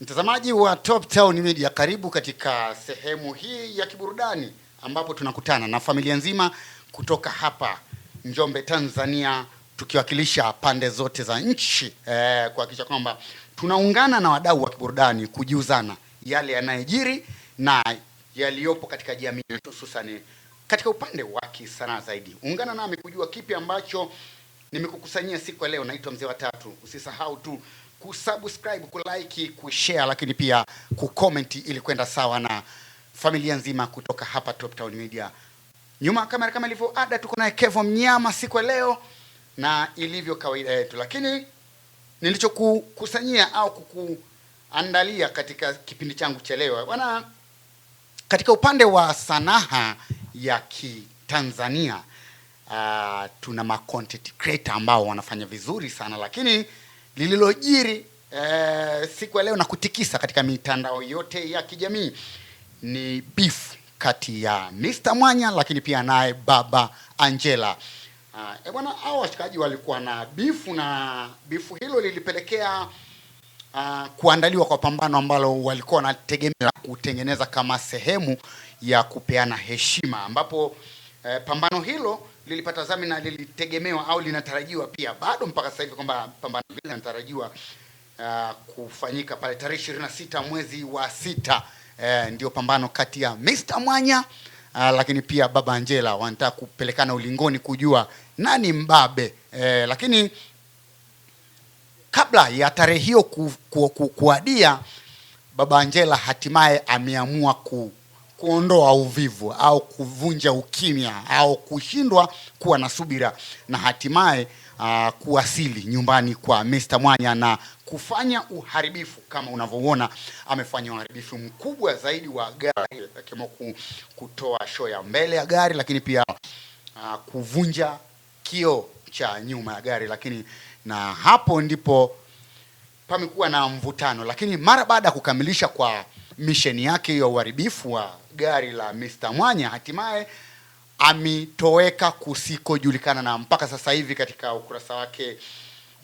Mtazamaji wa Top Town Media, karibu katika sehemu hii ya kiburudani ambapo tunakutana na familia nzima kutoka hapa Njombe, Tanzania, tukiwakilisha pande zote za nchi kuhakikisha kwamba tunaungana na wadau wa kiburudani kujiuzana yale yanayojiri na yaliyopo katika jamii, hususan katika upande wa kisanaa zaidi. Ungana nami kujua kipi ambacho nimekukusanyia siku ya leo. Naitwa Mzee wa Tatu. Usisahau tu kusubscribe, kulike, kushare, lakini pia kucomment ili kwenda sawa na familia nzima kutoka hapa Top Town Media. Nyuma kamera kama ilivyo ada, tuko na Kevo Mnyama siku ya leo na ilivyo kawaida yetu, lakini nilichokukusanyia au kukuandalia katika kipindi changu cha leo bwana, katika upande wa sanaa ya Kitanzania tuna ma content creator ambao wanafanya vizuri sana, lakini lililojiri siku ya leo na kutikisa katika mitandao yote ya kijamii ni beef kati ya Mr. Mwanya lakini pia naye Baba Angela. Bwana, hao washikaji walikuwa na bifu, na bifu hilo lilipelekea kuandaliwa kwa pambano ambalo walikuwa wanategemea kutengeneza kama sehemu ya kupeana heshima, ambapo pambano hilo lilipata zami na lilitegemewa au linatarajiwa pia bado mpaka sasa hivi kwamba pambano hilo linatarajiwa kufanyika pale tarehe 26 mwezi wa 6. Ndio pambano kati ya Mr. Mwanya lakini pia Baba Angela. Wanataka kupelekana ulingoni kujua nani mbabe. Lakini kabla ya tarehe hiyo kuadia, Baba Angela hatimaye ameamua kuondoa uvivu au kuvunja ukimya au kushindwa kuwa na subira, na hatimaye kuwasili nyumbani kwa Mr. Mwanya na kufanya uharibifu. Kama unavyoona, amefanya uharibifu mkubwa zaidi wa gari, akiamua kutoa show ya mbele ya gari, lakini pia kuvunja kioo cha nyuma ya gari, lakini na hapo ndipo pamekuwa na mvutano. Lakini mara baada ya kukamilisha kwa misheni yake ya uharibifu wa gari la Mr. Mwanya, hatimaye ametoweka kusikojulikana, na mpaka sasa hivi katika ukurasa wake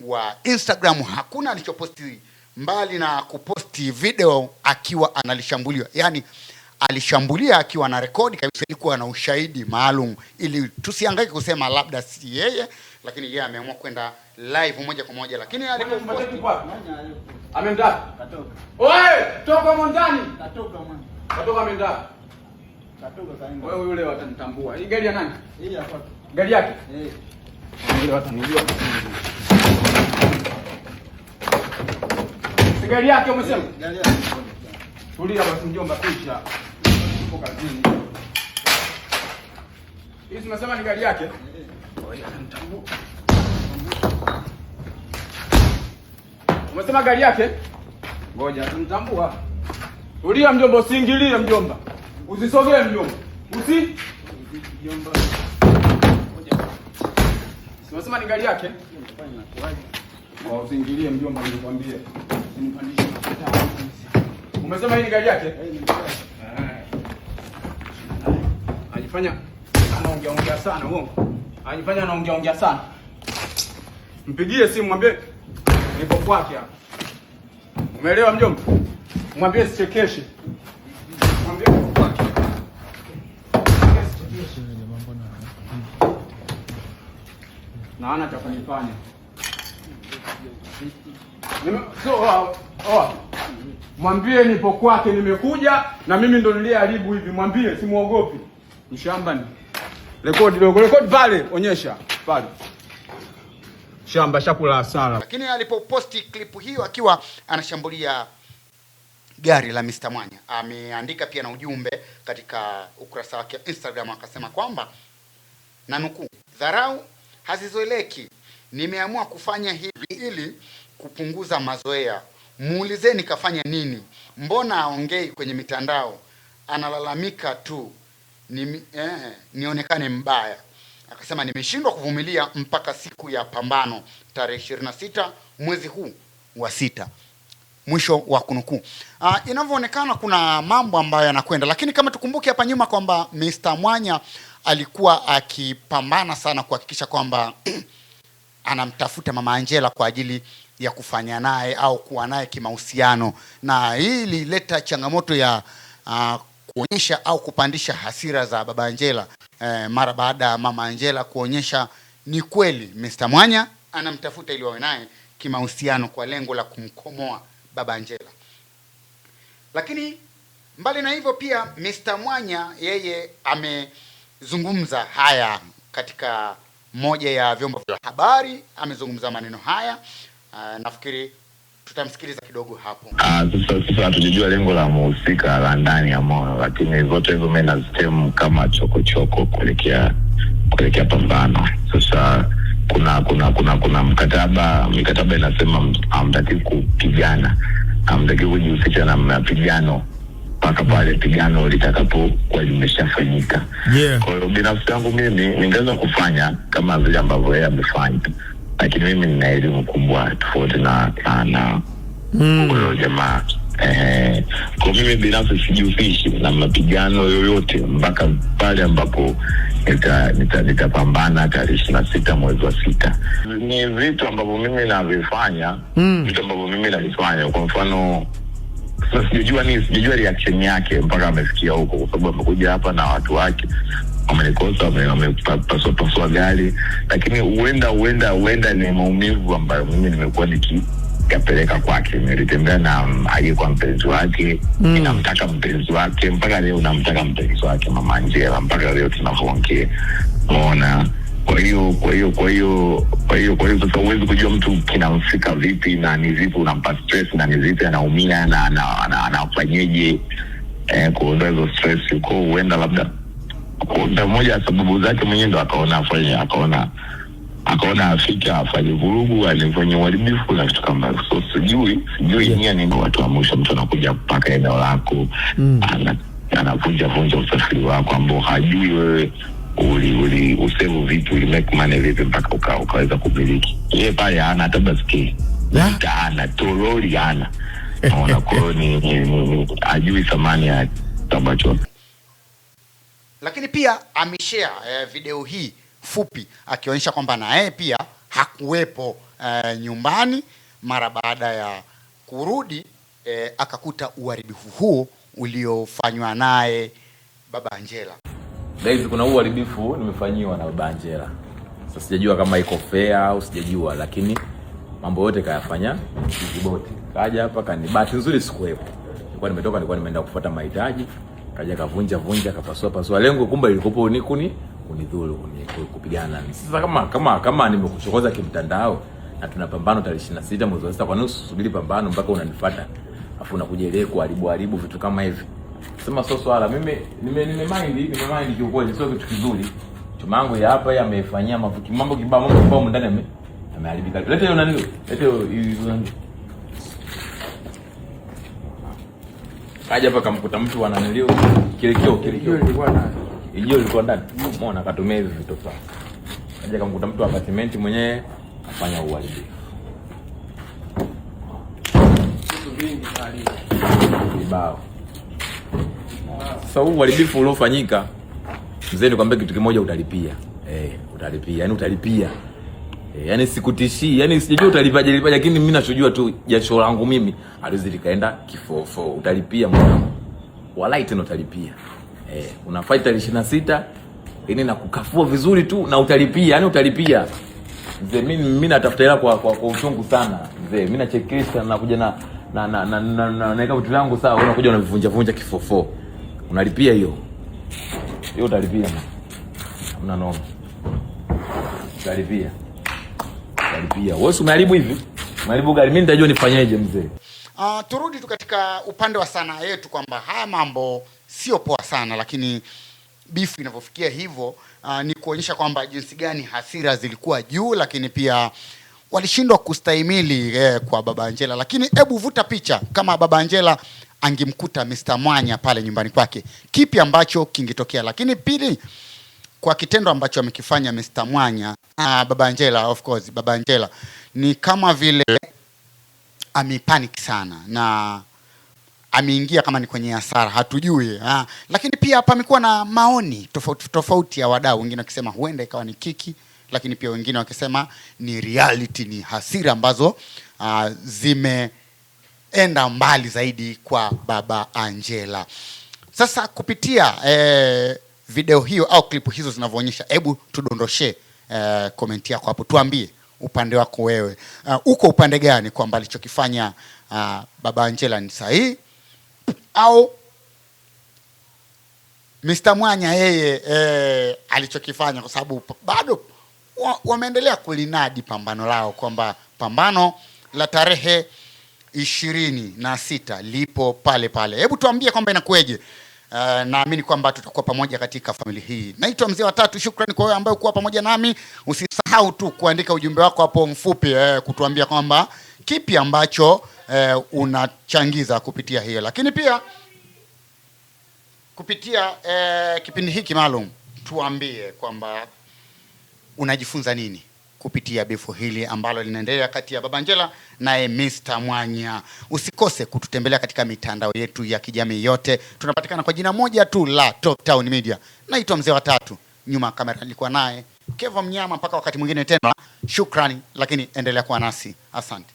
wa Instagram hakuna alichoposti mbali na kuposti video akiwa analishambulia. Yani alishambulia akiwa na rekodi kabisa, ilikuwa na ushahidi maalum ili tusihangaike kusema labda si yeye, lakini yeye ameamua kwenda live moja kwa moja. Lakini alipoposti ameenda katoka. Oe, toka mondani. Katoka mwana. Katoka ameenda. Katoka kaenda. Wewe yule watanitambua. Hii gari ya nani? Hii hapa. Gari yake? Yule watanijua. Gari yake umesema? Gari yake. Tulia basi mjomba, picha. Uko kazini. Hii tunasema ni gari yake? Wewe atanitambua. Umesema gari yake? Ngoja tunitambua. Tulia mjomba, usiingilie mjomba. Usisogee mjomba. Mjomba. Ngoja. Umesema ni gari yake? Usiingilie mjomba, nilikwambia. Usinipandishe mafuta. Umesema hii ni gari yake? Anifanya anaongea sana uongo. Anifanya anaongea sana. Mpigie simu mwambie nipo kwake hapa. Umeelewa mjomba? Mwambie sichekeshe. Mwambie nipo kwake. Na ana cha kunifanya. Mwambie nipo kwake, nimekuja na mimi ndo niliharibu hivi. Mwambie simuogopi. Mshamba ni. Rekodi dogo, rekodi pale, onyesha pale. Shamba shakula hasara. Lakini alipoposti klipu hiyo akiwa anashambulia gari la Mr. Mwanya, ameandika pia na ujumbe katika ukurasa wake wa Instagram, akasema kwamba na nukuu, "Dharau hazizoeleki. Nimeamua kufanya hivi ili kupunguza mazoea. Muulizeni kafanya nini? Mbona aongei kwenye mitandao? Analalamika tu. Nionekane mbaya." Akasema nimeshindwa kuvumilia mpaka siku ya pambano tarehe 26 mwezi huu wa 6. Mwisho wa kunukuu. Inavyoonekana kuna mambo ambayo yanakwenda, lakini kama tukumbuke hapa nyuma kwamba Mr. Mwanya alikuwa akipambana sana kuhakikisha kwamba anamtafuta Mama Angela kwa ajili ya kufanya naye au kuwa naye kimahusiano, na hii ilileta changamoto ya kuonyesha au kupandisha hasira za baba Angela mara baada ya mama Angela kuonyesha ni kweli Mr. Mwanya anamtafuta ili wawe naye kimahusiano kwa lengo la kumkomoa baba Angela. Lakini mbali na hivyo pia Mr. Mwanya yeye amezungumza haya katika moja ya vyombo vya habari, amezungumza maneno haya. Nafikiri tutamsikiliza kidogo hapo. Sasa hatujajua lengo la mhusika la ndani ya moyo, lakini zote hizo mimi nazisema kama chokochoko kuelekea pambano. Sasa kuna mkataba inasema hamtaki kupigana, hamtaki kujihusisha na mapigano mpaka pale pigano litakapokuwa limeshafanyika. Kwa hiyo binafsi yangu mimi ningeweza kufanya kama vile ambavyo yeye amefanya, lakini mimi nina elimu kubwa tofauti na huyo jamaa. Kwa mimi binafsi sijihusishi na mapigano yoyote mpaka pale ambapo nitapambana tarehe 26 mwezi wa 6. Ni vitu ambavyo mimi navifanya, kwa mfano sasa sijajua reaction yake mpaka amefikia huko, kwa sababu amekuja hapa na watu wake wamenikosa, wamepaswa gari, lakini huenda ni maumivu ambayo mimi nimekuwa nikapeleka kwake. Nilitembea na aliyekuwa mpenzi wake, ninamtaka mpenzi wake mpaka leo, namtaka mpenzi wake mama Angela mpaka leo tunavyoongea, unaona. Kwa hiyo sasa huwezi kujua mtu kinamfika vipi na ni vipi unampa stress na ni vipi anaumia na anafanyeje kuondoa hizo stress. Yuko huenda labda kwa moja ya sababu zake mwenyewe ndo akaona afika afanye vurugu, alifanya uharibifu na vitu kama hivyo. So sijui nia ni watu wa mwisho, mtu anakuja mpaka eneo lako anavunja usafiri wako ambao hajui wewe usevu vitu, make money vipi mpaka ukaweza kumiliki. Yeye pale hana hata basikeli, hana toroli, hana naona ni ajui thamani ya ambacho. Lakini pia ameshare video hii fupi akionyesha kwamba na yeye pia hakuwepo nyumbani mara baada ya kurudi akakuta uharibifu huo uliofanywa naye baba Angela. Guys, kuna uharibifu nimefanyiwa na baba Angela. Sasa sijajua kama iko fair au sijajua, lakini mambo yote kayafanya Kiziboti. Kaja hapa bahati nzuri sikuwepo. Nilikuwa nimeenda kufuata mahitaji, kaja kavunja kapasua. Lengo kumbe ilikopo ni kunidhuru, kupigana. Sasa kama nimekuchokoza kimtandao na tunapambana tarehe 26 mwezi wa 6, kwa nini usubiri pambano mpaka unanifuata? Afu unakuja ile kuharibu vitu kama hivi. Sema sio swala, mimi nime kiukweli, sio kitu kizuri. Chuma yangu ya hapa yamefanyia mambo kibao ndani yameharibika. Lete hiyo nani? Lete hiyo. Kaja hapa kamkuta mtu ananilio kile ilikuwa ndani. Ilikuwa ndani. Umeona katumia hivi vitu sawa. Kaja kamkuta mtu apartment mwenyewe afanya uharibifu. Vitu vingi kali. Kibao. Sasa huu uharibifu uliofanyika, mzee nikwambia kitu kimoja, utalipia. Utalipia. Yaani utalipia. Yaani sikutishii. Yaani sijajua utalipaje, lakini mimi nachojua tu jasho langu mimi alizi likaenda kifofo. Utalipia mwanangu. Walai tena utalipia. Una fight tarehe 26, yaani nakukafua vizuri tu na utalipia. Yaani utalipia. Mzee mimi natafuta hela kwa uchungu sana. Mzee mimi na checklist na nakuja naweka vitu vyangu sawa, unakuja unavunja kifofo. Unalipia hiyo utalipia. Hamna noma. Utalipia. Wewe umeharibu hivi? Umeharibu gari, mimi nitajua nifanyeje mzee. Turudi tu katika upande wa sanaa yetu kwamba haya mambo sio poa sana, lakini beef inavyofikia hivyo ni kuonyesha kwamba jinsi gani hasira zilikuwa juu, lakini pia walishindwa kustahimili kwa baba Angela. Lakini hebu vuta picha kama baba Angela angemkuta Mr. Mwanya pale nyumbani kwake, kipi ambacho kingetokea? Lakini pili, kwa kitendo ambacho amekifanya Mr. Mwanya, baba Angela, of course baba Angela ni kama vile amepanic sana na ameingia kama ni kwenye hasara, hatujui. Lakini pia hapa amekuwa na maoni tofauti ya wadau, wengine wakisema huenda ikawa ni kiki, lakini pia wengine wakisema ni reality, ni hasira ambazo zimeenda mbali zaidi kwa baba Angela. Sasa kupitia video hiyo au klipu hizo zinavyoonyesha, hebu tudondoshe komenti yako hapo, tuambie upande wako wewe, uko upande gani, kwamba alichokifanya baba Angela ni sahihi au Mr. Mwanya yeye alichokifanya, kwa sababu bado wameendelea kulinadi pambano lao kwamba pambano la tarehe 26 lipo pale pale. Hebu tuambie kwamba inakueje. Naamini kwamba tutakuwa pamoja katika familia hii. Naitwa Mzee wa Tatu. Shukrani kwa wewe ambaye uko pamoja nami. Usisahau tu kuandika ujumbe wako hapo mfupi kutuambia kwamba kipi ambacho unachangiza kupitia hiyo, lakini pia kupitia kipindi hiki maalum tuambie kwamba unajifunza nini kupitia bifu hili ambalo linaendelea kati ya baba Angela naye Mr. Mwanya. Usikose kututembelea katika mitandao yetu ya kijamii yote. Tunapatikana kwa jina moja tu la Top Town Media. Naitwa Mzee wa Tatu. Nyuma kamera nilikuwa naye Kevo Mnyama. Mpaka wakati mwingine tena. Shukrani, lakini endelea kuwa nasi. Asante.